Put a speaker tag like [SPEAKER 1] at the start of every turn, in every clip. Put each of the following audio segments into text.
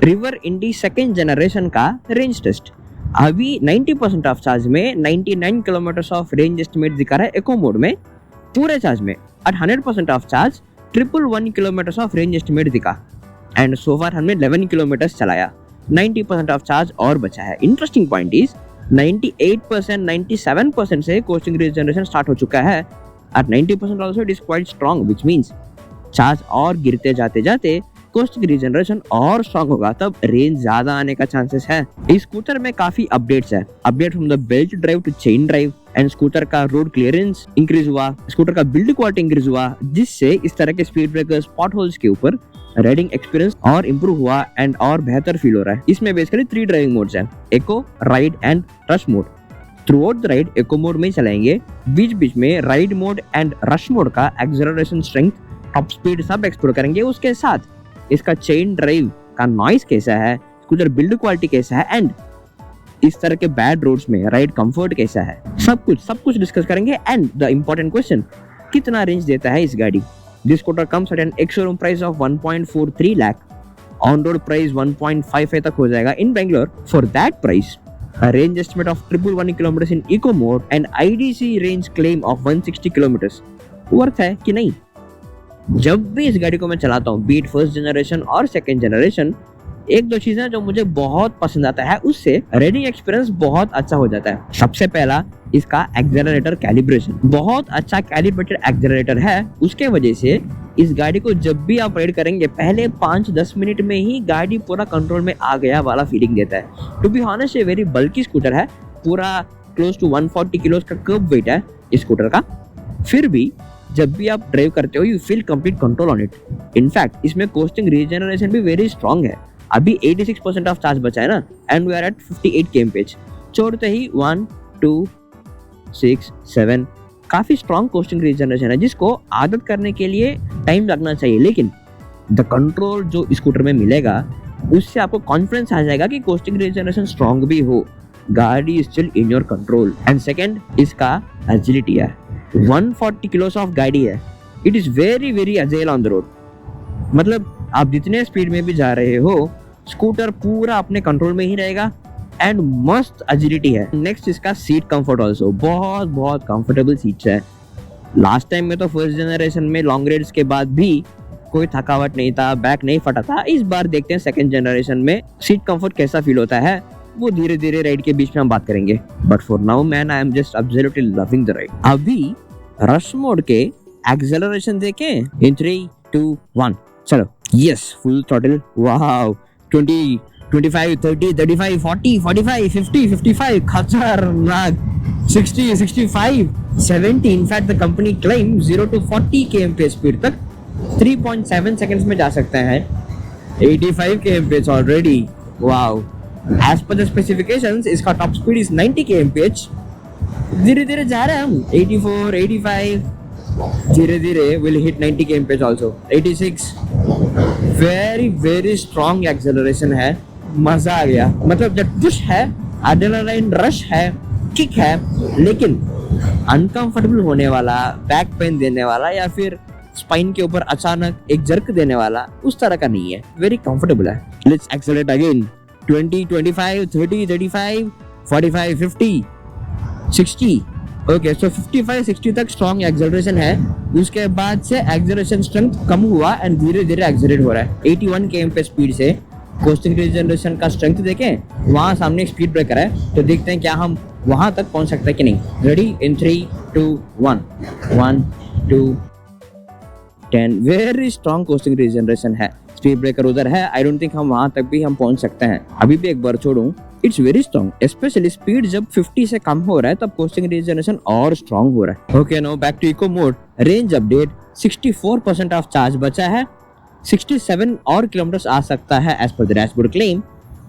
[SPEAKER 1] River इंडी second generation का range test. अभी 90% of charge में 99 किलोमीटर ऑफ रेंज एस्टिमेट दिखा रहा है इको मोड में पूरे चार्ज में। At 100% of charge 111 kilometre of range estimate दिखा एंड सो फार हमने 11 किलोमीटर चलाया, 90% ऑफ चार्ज और बचा है। इंटरेस्टिंग पॉइंट इज 98% 97% से कोस्टिंग रीजनरेशन स्टार्ट हो चुका है। At 90% also it is quite strong, which means charge और गिरते जाते जाते कोस्टिंग रीजनरेशन और स्ट्रॉन्ग होगा, तब रेंज ज्यादा आने का चांसेस है। इस स्कूटर में काफी अपडेट्स है। Update from the belt drive to chain drive and scooter का रोड क्लियरेंस इंक्रीज हुआ, स्कूटर का बिल्ड क्वालिटी इंक्रीज हुआ, जिससे इस तरह के स्पीड ब्रेकर्स स्पॉट होल्स के ऊपर राइडिंग एक्सपीरियंस और इम्प्रूव हुआ एंड और बेहतर फील हो रहा है। इसमें बेसिकली 3 ड्राइविंग मोड्स हैं, eco, ride and rush mode. Throughout the ride eco mode में ही चलाएंगे, बीच बीच में ride mode and rush mode का एक्सेलरेशन स्ट्रेंथ टॉप स्पीड सब एक्सप्लोर करेंगे। उसके साथ इसका चेन ड्राइव का नॉइस कैसा है, स्कूटर बिल्ड क्वालिटी कैसा है एंड इस तरह के बैड रोड्स में राइड कंफर्ट कैसा है, सब कुछ डिस्कस करेंगे। एंड द इम्पोर्टेंट क्वेश्चन, कितना रेंज देता है इस गाड़ी। This scooter comes at an ex-showroom price of 1.43 lakh, on road price 1.55 तक हो जाएगा in Bangalore. For that price a range estimate of 111 kilometers in eco mode and IDC range claim of 160 kilometers worth है कि नहीं। जब भी इस गाड़ी को मैं चलाता हूँ, बीट फर्स्ट जनरेशन और सेकंड जनरेशन, एक दो चीजें जो मुझे बहुत पसंद आता है, उससे राइडिंग एक्सपीरियंस बहुत अच्छा हो जाता है। सबसे पहला इसका एक्सेलरेटर कैलिब्रेशन, बहुत अच्छा कैलिब्रेटेड एक्सेलरेटर है। उसके वजह से इस गाड़ी को जब भी आप राइड करेंगे, पहले 5-10 मिनट में ही गाड़ी पूरा कंट्रोल में आ गया वाला फीलिंग देता है। टू बी ऑनेस्ट ये वेरी बल्की स्कूटर है, पूरा क्लोज टू 140 किलो का कर्ब वेट है इस स्कूटर का। फिर भी जब भी आप ड्राइव करते हो, you feel complete control on it. In fact इसमें कोस्टिंग रीजनरेशन भी वेरी स्ट्रॉन्ग है। अभी 86% ऑफ चार्ज बचा है ना, and we are at 58 kmph। छोड़ते ही 1, 2, 6, 7 काफी स्ट्रॉन्ग कोस्टिंग रीजनरेशन है, जिसको आदत करने के लिए टाइम लगना चाहिए। लेकिन द कंट्रोल जो स्कूटर में मिलेगा, उससे आपको कॉन्फिडेंस आ जाएगा कि कोस्टिंग रीजनरेशन स्ट्रॉन्ग भी हो, गाड़ी still in your control. And second इसका एजिलिटी है। 140 किलोस ऑफ गाड़ी है, it is very very agile on the road. मतलब आप जितने स्पीड में भी जा रहे हो, स्कूटर पूरा अपने कंट्रोल में ही रहेगा एंड मस्त एजिलिटी है। नेक्स्ट इसका सीट कंफर्ट ऑल्सो, बहुत बहुत कंफर्टेबल सीट्स है। लास्ट टाइम में तो फर्स्ट जनरेशन में लॉन्ग राइड्स के बाद भी कोई थकावट नहीं था, बैक नहीं फटा था। इस बार देखते हैं सेकंड जनरेशन में सीट कंफर्ट कैसा फील होता है, वो धीरे धीरे राइड के बीच में हम बात करेंगे। But for now man, I am just absolutely loving the ride. अभी रश मोड के एक्सेलरेशन देखें इन 3, 2, 1 चलो। Yes, full throttle, wow. 20, 25, 30, 35, 40, 45, 50, 55, खतरनाक। 60, 65, 70। In fact the company claim 0 to 40 kmph speed तक 3.7 सेकंड्स में जा सकते हैं। 85 kmph already, wow. As per the specifications इसका टॉप स्पीड इज 90 kmph। धीरे धीरे जा रहे हैं हम, 84, 85, धीरे धीरे will hit 90 kmph also. 86, very very strong acceleration है, मजा आ गया। मतलब जब पुश है, एड्रेनालाइन रश है, किक है, लेकिन अनकंफर्टेबल होने वाला, बैक पेन देने वाला या फिर स्पाइन के ऊपर अचानक एक जर्क देने वाला, उस तरह का नहीं है, वेरी कंफर्टेबल है। Let's accelerate again. 20, 25, 30, 35, 45, 50, 60। ओके, सो 55, 60 तक स्ट्रॉन्ग एक्सेलरेशन है। उसके बाद से एक्सेलरेशन स्ट्रेंथ कम हुआ एंड धीरे धीरे एक्सेलरेट हो रहा है। 81 kmph स्पीड से कोस्टिंग रीजनरेशन का स्ट्रेंथ देखें, वहाँ सामने एक स्पीड ब्रेकर है, तो देखते हैं क्या हम वहाँ तक पहुँच सकते हैं कि नहीं। Ready in 3, 2, 1 1, 2, 10। Very strong costing regeneration है। स्पीड ब्रेकर उधर है, आई डोंट थिंक हम वहाँ तक भी हम पहुँच सकते हैं। अभी भी एक बार छोड़ूं, it's very strong. Specially speed जब 50 से कम हो रहा है, तब कोस्टिंग रीजनरेशन और स्ट्रॉन्ग हो रहा है। Okay, now back to eco mode. Range update, 64% of charge बचा है, 67 और किलोमीटर्स आ सकता है as per the dashboard claim.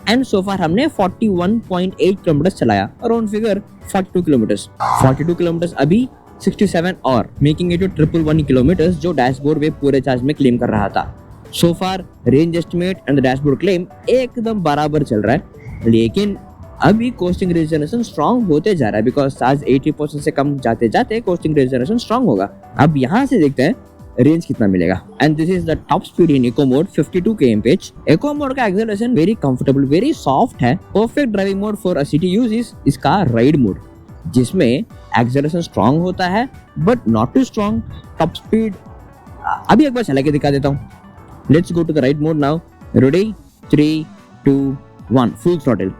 [SPEAKER 1] And so far हमने 41.8 किलोमीटर चलाया, अराउंड फिगर 42 किलोमीटर्स। 42 किलोमीटर्स अभी 67 और मेकिंग इट टू 111 किलोमीटर्स, जो डैशबोर्ड पे पूरे चार्ज में क्लेम कर रहा था। So far range estimate and the dashboard claim एकदम बराबर चल रहा है। लेकिन अभी कोस्टिंग रीजनरेशन स्ट्रॉन्ग होते जा रहा है, बिकॉज चार्ज 80% से कम जाते जाते कोस्टिंग रीजनरेशन स्ट्रॉन्ग होगा। अब यहाँ से देखते हैं रेंज कितना मिलेगा। And this is the top speed in eco mode 52 kmph। Eco mode का acceleration very comfortable, very soft है। Perfect driving mode for a city use is इसका राइड मोड, जिसमें एक्सेलरेशन स्ट्रांग होता है but not too strong. Top speed अभी एक बार चला के दिखा देता हूँ। Let's go to the ride mode now. Ready 3 2 1 full throttle.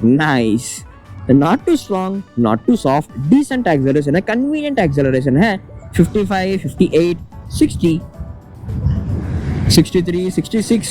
[SPEAKER 1] Nice, not too strong, not too soft, decent acceleration है, कन्वीनियंट एक्सेलरेशन है। 55 58 60 63 66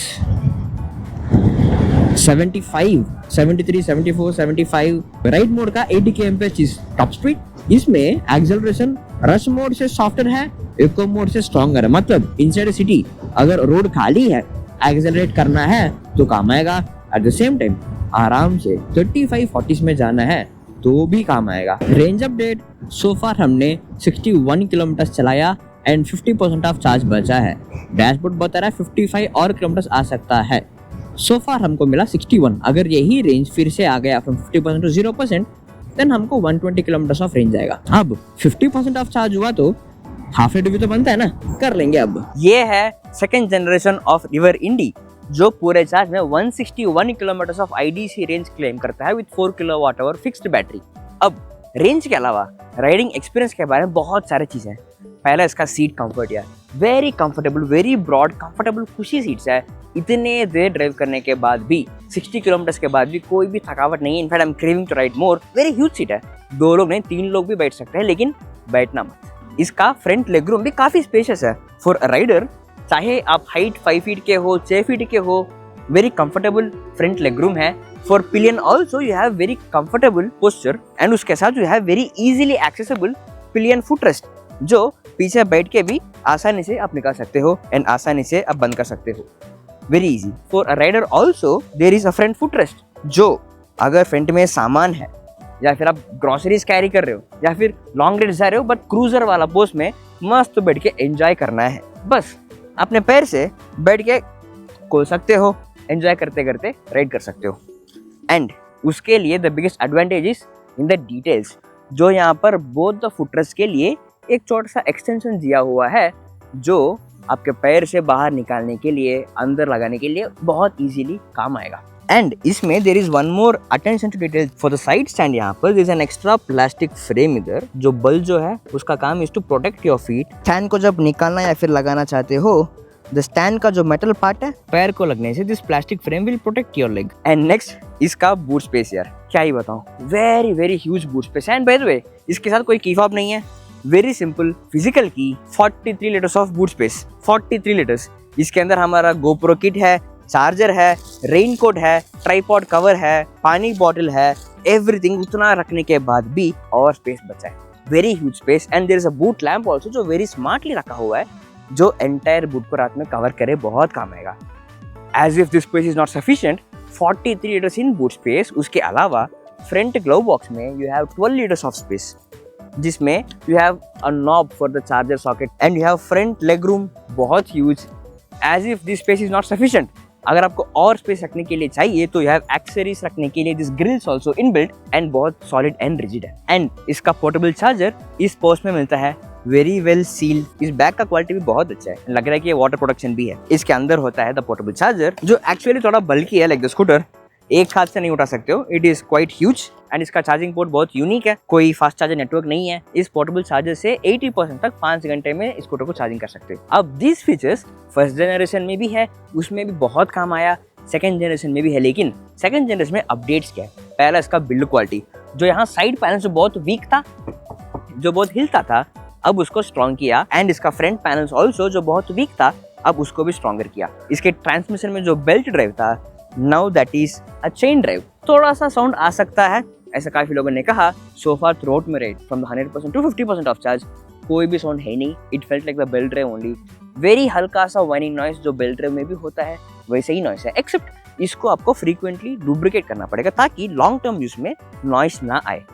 [SPEAKER 1] 75 73 74 75। राइड मोड का 80 kmph इज टॉप स्पीड। इसमें एक्सेलरेशन रश मोड से सॉफ्टर है, eco mode से stronger है। मतलब inside city अगर रोड खाली है, एक्सेलरेट करना है तो काम आएगा। एट द सेम टाइम आराम से 35-40 में जाना है तो भी काम आएगा। रेंज अपडेट, सो फार हमने 61 किलोमीटर चलाया एंड 50% ऑफ चार्ज बचा है। डैशबोर्ड बता रहा है 55 और किलोमीटर आ सकता है। सो फार हमको मिला 61। अगर यही रेंज फिर से आ गया फ्रॉम 50% टू 0%, देन हमको 120 किलोमीटर ऑफ रेंज आएगा। अब 50% ऑफ चार्ज हुआ तो हाफ रेट भी तो बनता है ना, कर लेंगे। अब
[SPEAKER 2] ये है सेकंड जनरेशन ऑफ रिवर इंडी, जो पूरे चार्ज में 161 kilometre of IDC range claim करता है विद 4 kWh फिक्स्ड बैटरी। अब रेंज के अलावा राइडिंग एक्सपीरियंस के बारे में बहुत सारी चीजें हैं। पहला इसका सीट कंफर्ट यार, very comfortable, very broad comfortable cushy seats है। इतने देर ड्राइव करने के बाद भी, 60 किलोमीटर के बाद भी कोई भी थकावट नहीं है। In fact I am craving to ride more. Very huge seat है, 2 लोग नहीं 3 लोग भी बैठ सकते हैं, लेकिन बैठना मत। इसका फ्रंट लेग रूम भी काफी स्पेशियस है फॉर अ राइडर। चाहे आप हाइट 5 फीट के हो, 6 फीट के हो, very comfortable front leg room है। For pillion also you have very comfortable posture and उसके साथ you have very easily accessible pillion footrest, जो पीछे बैठ के भी आसानी से आप निकाल सकते हो एंड आसानी से आप बंद कर सकते हो। Very easy for a rider also. There is a front footrest, जो अगर फ्रंट में सामान है या फिर आप ग्रोसरीज कैरी कर रहे हो या फिर लॉन्ग राइड जा रहे हो बट क्रूजर वाला पोस्ट में मस्त बैठ के एंजॉय करना है, बस अपने पैर से बैठ के खोल सकते हो, एंजॉय करते करते राइड कर सकते हो। एंड उसके लिए the biggest advantage is in the details, जो यहाँ पर बोथ द फुटरेस्ट के लिए एक छोटा सा एक्सटेंशन दिया हुआ है, जो आपके पैर से बाहर निकालने के लिए, अंदर लगाने के लिए बहुत इजीली काम आएगा। एंड इसमें there is one more attention to detail for the side stand. यहाँ पर there is an extra plastic frame इधर, जो बल जो है उसका काम is to protect your feet. Stand को जब निकालना या फिर लगाना चाहते हो, द स्टैंड का जो मेटल पार्ट है पैर को लगने से this plastic frame will protect your leg. And next इसका बूट स्पेस यार, क्या ही बताऊं, very very huge boot space. And by the way इसके साथ कोई की फॉब नहीं है, वेरी सिंपल फिजिकल की। 43 litres of boot space, 43 litres. इसके अंदर हमारा गोप्रो किट है, चार्जर है, रेनकोट है, ट्राइपॉड कवर है, पानी बॉटल है, एवरीथिंग। उतना रखने के बाद भी और स्पेस बचा है, very huge space. And there is a boot lamp also, जो वेरी स्मार्टली रखा हुआ है, जो एंटायर बूट को रात में कवर करे, बहुत काम आएगा। As if this space is not sufficient, 43 litres in boot space. उसके अलावा फ्रंट ग्लव बॉक्स में you have 12 litres of space, जिसमें you have a knob for the charger socket and you have front leg room, बहुत huge. As if this space is not sufficient, अगर आपको और space रखने के लिए चाहिए तो यू हैव एक्सेसरीज रखने के लिए this grills also inbuilt and बहुत सॉलिड एंड रिजिड है। एंड इसका पोर्टेबल चार्जर इस पोस्ट में मिलता है, वेरी वेल सील्ड। इस बैग का क्वालिटी भी बहुत अच्छा है, लग रहा है कि ये वाटर प्रोटेक्शन भी है। इसके अंदर होता है द पोर्टेबल चार्जर, जो एक्चुअली थोड़ा बल्की है, लाइक द स्कूटर, एक हाथ से नहीं उठा सकते हो। It is quite huge and इसका चार्जिंग पोर्ट बहुत यूनिक है, कोई फास्ट चार्जर नेटवर्क नहीं है। इस पोर्टेबल चार्जर से 80% तक 5 घंटे में स्कूटर को चार्जिंग कर सकते हो। अब दिस फीचर्स फर्स्ट जनरेशन में भी है, उसमें भी बहुत काम आया, सेकंड जनरेशन में भी है। लेकिन सेकंड जनरेशन में अपडेट्स क्या है? पहला इसका बिल्ड क्वालिटी, जो यहाँ साइड पैनल से बहुत वीक था, जो बहुत हिलता था, अब उसको स्ट्रॉन्ग किया। एंड इसका फ्रंट पैनल्स ऑल्सो, जो बहुत वीक था, अब उसको भी स्ट्रॉन्गर किया। इसके ट्रांसमिशन में जो बेल्ट ड्राइव था, now that is a chain drive. थोड़ा सा साउंड आ सकता है, ऐसा काफी लोगों ने कहा। सो फार थ्रू आउट में ride from 100% to 50% of charge, कोई भी साउंड है नहीं। It felt like the belt drive only. Very हल्का सा वाइनिंग नॉइस जो बेल्ट ड्राइव में भी होता है, वैसे ही नॉइस है, एक्सेप्ट इसको आपको फ्रीक्वेंटली लुब्रिकेट करना पड़ेगा ताकि लॉन्ग टर्म यूज में नॉइस ना आए।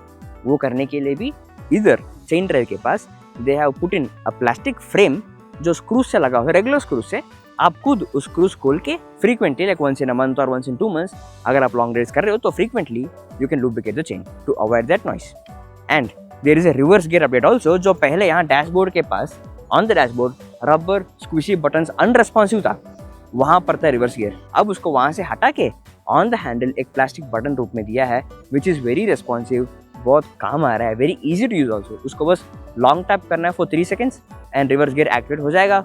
[SPEAKER 2] वो करने के लिए भी इधर चेन ड्राइव के पास they have put in a plastic frame, जो स्क्रूज से लगा हुआ है, रेगुलर स्क्रूज से। आप खुद उस स्क्रूज खोल के frequently, like once in a month और वंस इन 2 मंथ्स, अगर आप लॉन्ग राइड्स कर रहे हो तो frequently you can lubricate the chain to avoid that noise. And there is a reverse gear update also, जो पहले यहाँ डैशबोर्ड के पास on the dashboard rubber squishy buttons unresponsive था, वहां पर था रिवर्स गियर। अब उसको वहां से हटा के ऑन द हैंडल एक प्लास्टिक बटन रूप में दिया है विच इज़ वेरी रेस्पॉन्सिव, बहुत काम आ रहा है, very easy to use also. उसको बस लॉन्ग टैप करना है for 3 seconds and reverse gear activate हो जाएगा।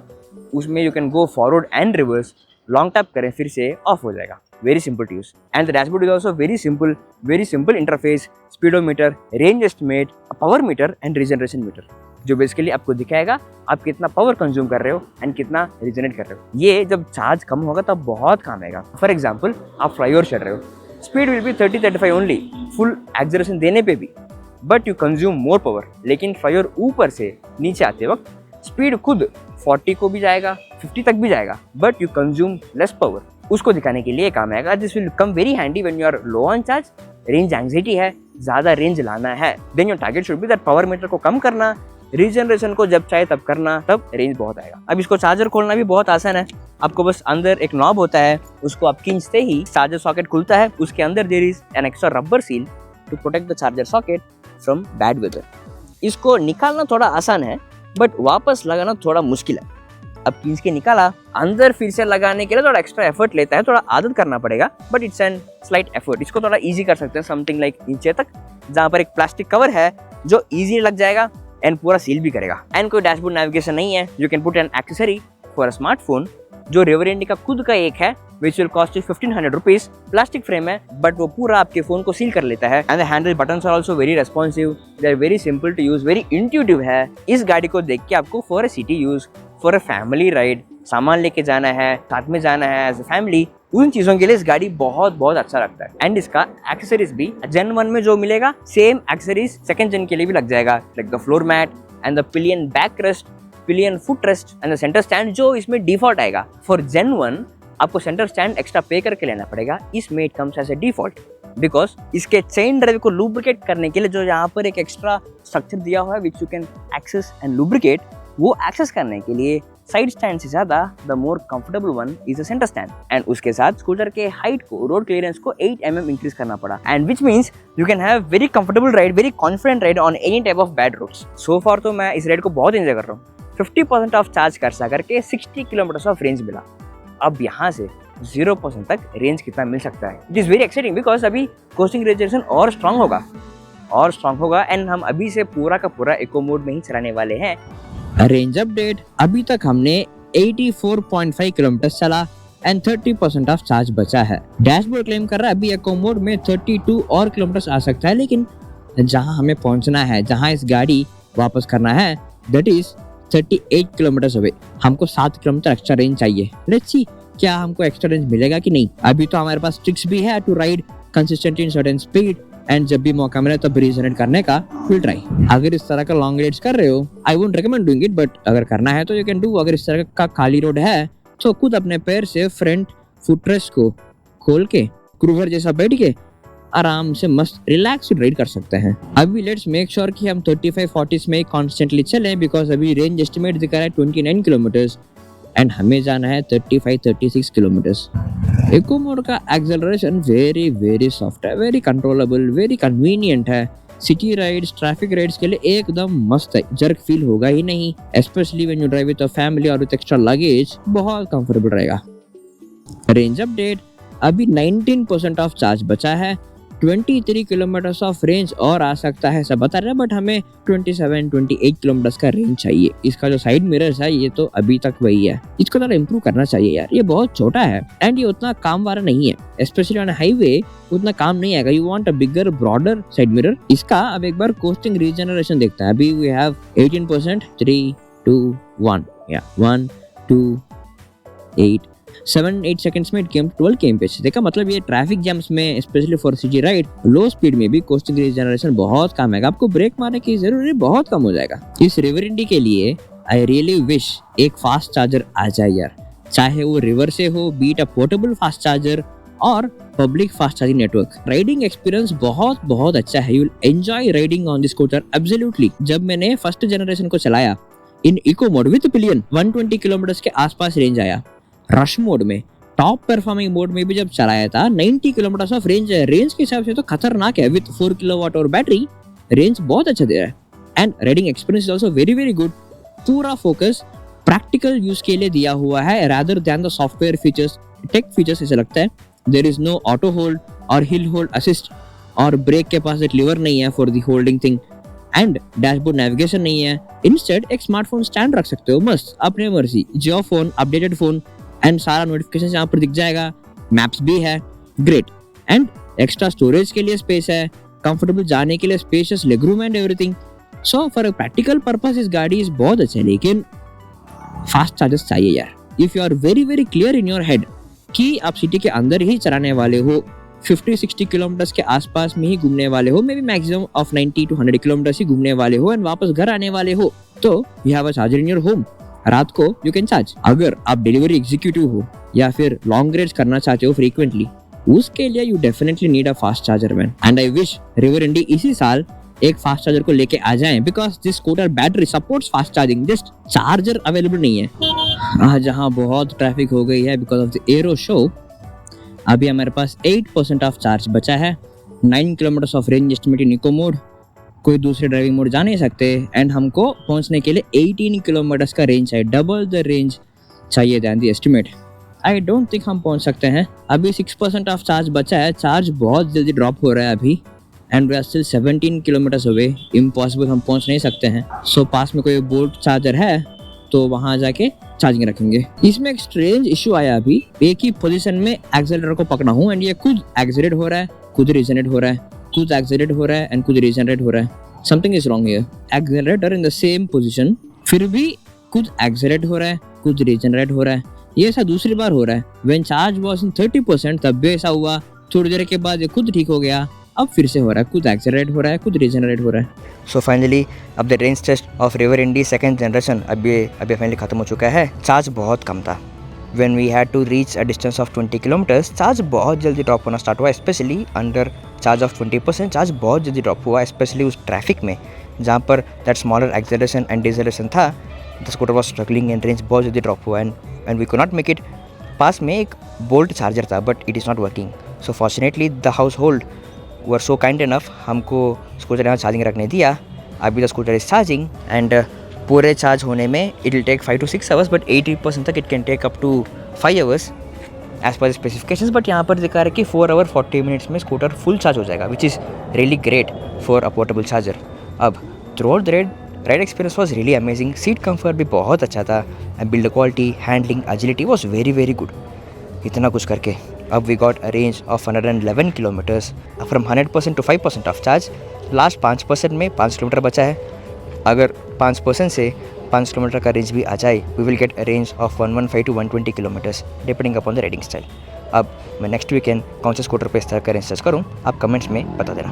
[SPEAKER 2] उसमें you can go forward and reverse, long tap करें फिर से ऑफ हो जाएगा। Very simple to use and the dashboard is also very simple interface, speedometer, range estimate, power meter and regeneration meter, जो basically आपको दिखाएगा आप कितना पावर कंज्यूम कर रहे हो एंड कितना रीजनरेट कर रहे हो। ये जब चार्ज कम होगा तब बहुत काम आएगा। फॉर एग्जाम्पल आप फ्लाईओवर चढ़ रहे हो, speed will be 30-35 only full acceleration देने पे भी, but you consume more power. लेकिन फ्लाईओवर ऊपर से नीचे आते वक्त स्पीड खुद 40 को भी जाएगा, 50 तक भी जाएगा, but you consume less power. उसको दिखाने के लिए काम आएगा। This will come very handy when you are low on charge, range anxiety है, ज़्यादा रेंज लाना है, then your target should be that power meter को कम करना, रीजनरेशन को जब चाहे तब करना, तब रेंज बहुत आएगा। अब इसको चार्जर खोलना भी बहुत आसान है। आपको बस अंदर एक नॉब होता है, उसको आप खींचते ही चार्जर सॉकेट खुलता है। उसके अंदर there is an extra rubber seal to protect the charger socket from bad weather. इसको निकालना थोड़ा आसान है बट वापस लगाना थोड़ा मुश्किल है। अब खींच के निकाला, अंदर फिर से लगाने के लिए थोड़ा एक्स्ट्रा एफर्ट लेता है, थोड़ा आदत करना पड़ेगा, but it's an slight effort. इसको थोड़ा इजी कर सकते हैं, समथिंग लाइक नीचे तक, जहाँ पर एक प्लास्टिक कवर है जो इजी लग जाएगा एंड पूरा सील भी करेगा। एंड कोई डैशबोर्ड नेविगेशन नहीं है, you can put an accessory for a smartphone, जो रिवर इंडी का खुद का एक है which will cost you 1500 rupees. Plastic frame है बट वो पूरा आपके फोन को सील कर लेता है। And the handle buttons are also very responsive, they are very simple to use, very intuitive है। इस गाड़ी को देख के आपको for a city use, for a family ride, सामान लेके जाना है, साथ में जाना है एज अ फैमिली, उन चीजों के लिए इस गाड़ी बहुत अच्छा लगता है। एंड इसका एक्सेसरीज भी जेन 1 में जो मिलेगा सेम एक्सेसरीज सेकंड जेन के लिए भी लग जाएगा, like the floor mat and the pillion back rest, pillion foot rest and the centre stand, जो इसमें डिफॉल्ट आएगा। फॉर जेन 1 आपको सेंटर स्टैंड एक्स्ट्रा पे करके लेना पड़ेगा, इसमें it comes as a default, because इसके चेन ड्राइव को लुब्रिकेट करने के लिए जो यहाँ पर एक एक्स्ट्रा स्ट्रक्चर दिया हुआ है which you can access and lubricate, वो एक्सेस करने के लिए साइड स्टैंड से ज्यादा the more comfortable one is a centre stand. And उसके साथ स्कूटर के हाइट को, रोड क्लियरेंस को 8 mm इंक्रीज करना पड़ा, and which means you can have very comfortable ride, very confident ride on any type of bad roads. So far तो मैं इस राइड को बहुत एंजॉय कर रहा हूँ। 50% ऑफ चार्ज करके 60 किलोमीटर ऑफ रेंज मिला। अब यहाँ से 0% तक रेंज कितना मिल सकता है, it is very exciting because अभी कोस्टिंग रेजिस्टेंस और स्ट्रांग होगा एंड हम अभी से पूरा का पूरा इको मोड में ही चलाने वाले हैं।
[SPEAKER 1] रेंज अपडेट, अभी तक हमने 84.5 किलोमीटर चला एंड 30% ऑफ चार्ज बचा है। डैशबोर्ड क्लेम कर रहा है अभी इको मोड में 32 और किलोमीटर आ सकता है, लेकिन जहां हमें पहुंचना है, जहां इस गाड़ी वापस करना है, दैट इज 38 किलोमीटर अवे। हमको 7 किलोमीटर एक्स्ट्रा रेंज चाहिए। लेट्स सी क्या हमको एक्स्ट्रा रेंज मिलेगा कि नहीं। अभी तो हमारे पास ट्रिक्स भी है to ride consistently in certain speed, and जब भी मौका मिले तब रीजनरेट करने का विल ट्राई। अगर इस तरह का लॉन्ग राइड्स कर रहे हो, I won't recommend doing it, but अगर करना है तो यू कैन डू। अगर इस तरह का खाली रोड है तो खुद अपने पैर से फ्रंट फुटरेस्ट को खोल के क्रूजर जैसा बैठ के आराम से मस्त रिलैक्स राइड कर सकते हैं। अभी लेट्स मेक श्योर कि हम 35-40 में कॉन्स्टेंटली चलें, बिकॉज अभी रेंज एस्टिमेट दिखा रहा है 29 किलोमीटर्स एंड हमें जाना है 35-36 किलोमीटर्स। इको मोड का एक्सेलरेशन वेरी सॉफ्ट है, वेरी कंट्रोलेबल, वेरी कन्वीनियंट है। सिटी राइड्स, ट्रैफिक राइड्स के लिए एकदम मस्त है, जर्क फील होगा ही नहीं, specially when you drive with a family और विद एक्स्ट्रा लगेज, बहुत कंफर्टेबल रहेगा। रेंज अपडेट, अभी 19% ऑफ चार्ज बचा है, 23 किलोमीटर ऑफ रेंज और आ सकता है, सब बता रहे हैं, बट हमें 27-28 किलोमीटर का रेंज चाहिए। इसका जो साइड मिरर्स है ये तो अभी तक वही है, इसको थोड़ा इम्प्रूव करना चाहिए यार, ये बहुत छोटा है एंड ये उतना काम वाला नहीं है, स्पेशली ऑन हाईवे उतना काम नहीं आएगा। You want a bigger broader side mirror. इसका अब एक बार कोस्टिंग रीजनरेशन देखते हैं। अभी वी हैव 18%, 3, 2, 1, या 1, 2, 8 7-8 सेकंड्स में 12 kmph। देखा, मतलब ये ट्रैफिक जैम्स में, specially for city ride, low speed में भी कोस्टिंग रीजनरेशन बहुत काम आएगा। आपको ब्रेक मारने की जरूरत बहुत कम हो जाएगा। इस रिवर इंडी के लिए आई रियली विश एक फास्ट चार्जर आ जाए यार, चाहे वो रिवर से हो, be it a portable fast charger और public fast charging network. Riding experience बहुत अच्छा है, you will enjoy riding on this scooter absolutely. जब मैंने फर्स्ट जनरेशन को चलाया in eco mode with pillion, 120 kilometre के आसपास रेंज आया। रश मोड में, टॉप परफॉर्मिंग मोड में भी जब चलाया था 90 किलोमीटर ऑफ रेंज है। रेंज के हिसाब से तो खतरनाक है, विद 4 किलोवाट और बैटरी रेंज बहुत अच्छा दे रहा है। And riding experience is also very good. पूरा फोकस प्रैक्टिकल यूज के लिए दिया हुआ है rather than the software features, tech features ऐसे लगता है। There is no auto hold और हिल होल्ड असिस्ट, और ब्रेक के पास एक लीवर नहीं है for the holding thing, and dashboard navigation नहीं है। इंस्टेड एक स्मार्टफोन स्टैंड रख सकते हो मस्त अपने मर्जी, जियो फोन, अपडेटेड फोन, एंड सारा नोटिफिकेशन यहाँ पर दिख जाएगा। मैप्स भी है, ग्रेट, एंड एक्स्ट्रा स्टोरेज के लिए स्पेस है, कंफर्टेबल जाने के लिए spacious legroom and everything. So for a practical purpose इस गाड़ी इज बहुत अच्छी है, लेकिन फास्ट चार्जर्स चाहिए यार। If you are very very clear in your head कि आप सिटी के अंदर ही चलाने वाले हो, 50-60 किलोमीटर्स के आसपास में ही घूमने वाले हो, may be maximum of 90 to 100 kilometres ही घूमने वाले हो एंड वापस घर आने वाले हो, तो you have a charger in your home. रात को यू कैन चार्ज। अगर आप डिलीवरी एग्जीक्यूटिव हो या फिर लॉन्ग रेंज करना चाहते हो फ्रीक्वेंटली, उसके लिए you definitely need a fast charger man. And I wish River Indie इसी साल एक फास्ट चार्जर को लेके आ जाएं, because this scooter battery supports fast charging, just charger available नहीं है। आज जहाँ बहुत ट्रैफिक हो गई है because of the aero show, अभी हमारे पास 8% ऑफ चार्ज बचा है। 9 kilometres of range estimate in eco mode, कोई दूसरे ड्राइविंग मोड जा नहीं सकते, एंड हमको पहुंचने के लिए 18 किलोमीटर्स का रेंज है, डबल द रेंज चाहिए than the estimate. I don't think हम पहुंच सकते हैं। अभी 6% ऑफ चार्ज बचा है, चार्ज बहुत जल्दी ड्रॉप हो रहा है अभी, and we are still 17 kilometres away, impossible, हम पहुंच नहीं सकते हैं। सो पास में कोई बोल्ट चार्जर है तो वहां जाके चार्जिंग रखेंगे। इसमें एक स्ट्रेंज इशू आया, अभी एक ही पोजीशन में एक्सेलरेटर को पकड़ा हूँ एंड ये खुद एक्सेलरेट हो रहा है, खुद रीजनरेट हो रहा है, खुद एक्सेलरेट हो रहा है एंड खुद रीजनरेट हो रहा है। Something is wrong here. Accelerator in the same position, फिर भी खुद एक्सेलरेट हो रहा है, खुद रीजनरेट हो रहा है। ये ऐसा दूसरी बार हो रहा है। व्हेन चार्ज वाज इन 30% तब भी ऐसा हुआ, थोड़ी देर के बाद ये खुद ठीक हो गया, अब फिर से हो रहा है, खुद एक्सेलरेट हो रहा है, खुद रीजनरेट हो रहा है।
[SPEAKER 2] सो फाइनली अब the range test of River Indie second generation अभी फाइनली खत्म हो चुका है। चार्ज बहुत कम था। When we had to reach a distance of 20 kilometres, charge बहुत जल्दी ड्रॉप होना स्टार्ट हुआ, specially under charge of 20%। Charge बहुत जल्दी ड्रॉप हुआ, स्पेशली उस ट्रैफिक में जहाँ पर that smaller acceleration and deceleration था। The scooter was struggling and range बहुत जल्दी ड्रॉप हुआ, and we could not make it. पास में एक बोल्ट चार्जर था but it is not working. So fortunately the household were so kind enough हमको scooter यहाँ चार्जिंग रखने दिया। अभी the scooter is charging and पूरे चार्ज होने में it will take 5 to 6 hours, but 80% तक it can take up to 5 hours as per specifications. But यहाँ पर दिखा रहा है कि 4 hour 40 minutes में स्कूटर फुल चार्ज हो जाएगा, which is really great for a portable charger. अब throughout the ride experience was really amazing. Seat comfort भी बहुत अच्छा था and build quality, handling, agility was very very good. इतना कुछ करके अब we got a range of 111 kilometres from 100% to 5% of charge. Last 5% में 5 किलोमीटर बचा है। अगर 5% से 5 किलोमीटर का रेंज भी आ जाए, we will get a range of 115 to 120 kilometres depending upon the riding style. अब मैं नेक्स्ट वीकेंड कौन से स्कूटर पे इस तरह का रेंज सर्च करूँ, आप कमेंट्स में बता देना।